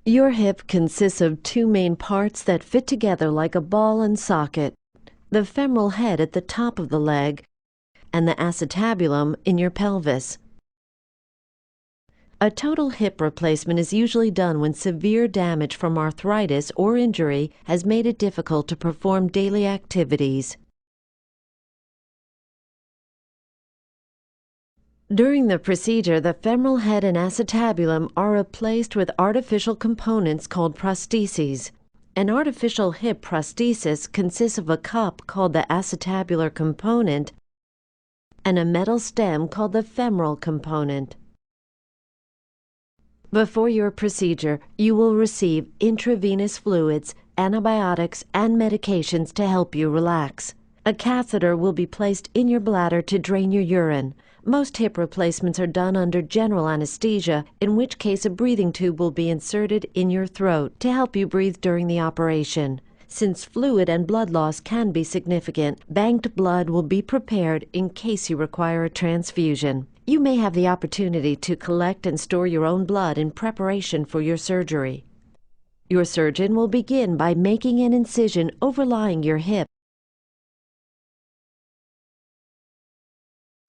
Your hip consists of two main parts that fit together like a ball and socket: the femoral head at the top of the leg and the acetabulum in your pelvis. A total hip replacement is usually done when severe damage from arthritis or injury has made it difficult to perform daily activities. During the procedure, the femoral head and acetabulum are replaced with artificial components called prostheses. An artificial hip prosthesis consists of a cup called the acetabular component and a metal stem called the femoral component. Before your procedure, you will receive intravenous fluids, antibiotics, and medications to help you relax. A catheter will be placed in your bladder to drain your urine. Most hip replacements are done under general anesthesia, in which case a breathing tube will be inserted in your throat to help you breathe during the operation. Since fluid and blood loss can be significant, banked blood will be prepared in case you require a transfusion. You may have the opportunity to collect and store your own blood in preparation for your surgery. Your surgeon will begin by making an incision overlying your hip,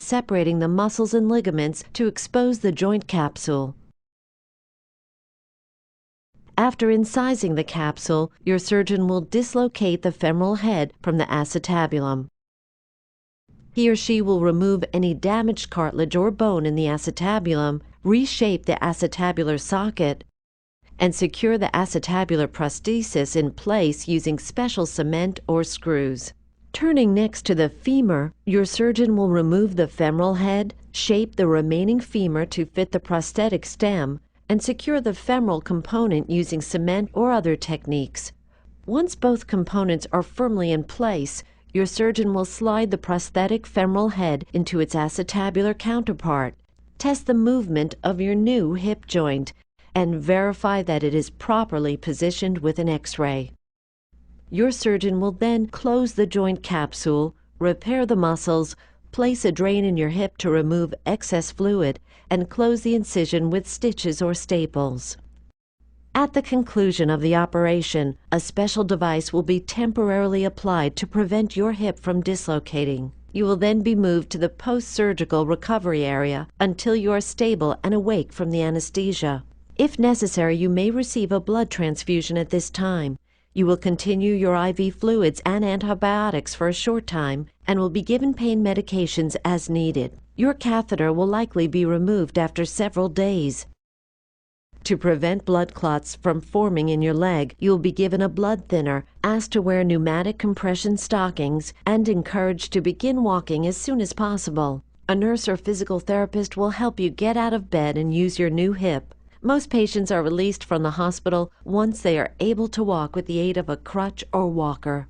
separating the muscles and ligaments to expose the joint capsule. After incising the capsule, your surgeon will dislocate the femoral head from the acetabulum. He or she will remove any damaged cartilage or bone in the acetabulum, reshape the acetabular socket, and secure the acetabular prosthesis in place using special cement or screws. Turning next to the femur, your surgeon will remove the femoral head, shape the remaining femur to fit the prosthetic stem, and secure the femoral component using cement or other techniques. Once both components are firmly in place, your surgeon will slide the prosthetic femoral head into its acetabular counterpart, test the movement of your new hip joint, and verify that it is properly positioned with an X-ray. Your surgeon will then close the joint capsule, repair the muscles, place a drain in your hip to remove excess fluid, and close the incision with stitches or staples. At the conclusion of the operation, a special device will be temporarily applied to prevent your hip from dislocating. You will then be moved to the post-surgical recovery area until you are stable and awake from the anesthesia. If necessary, you may receive a blood transfusion at this time. You will continue your IV fluids and antibiotics for a short time and will be given pain medications as needed. Your catheter will likely be removed after several days. To prevent blood clots from forming in your leg, you will be given a blood thinner, asked to wear pneumatic compression stockings, and encouraged to begin walking as soon as possible. A nurse or physical therapist will help you get out of bed and use your new hip. Most patients are released from the hospital once they are able to walk with the aid of a crutch or walker.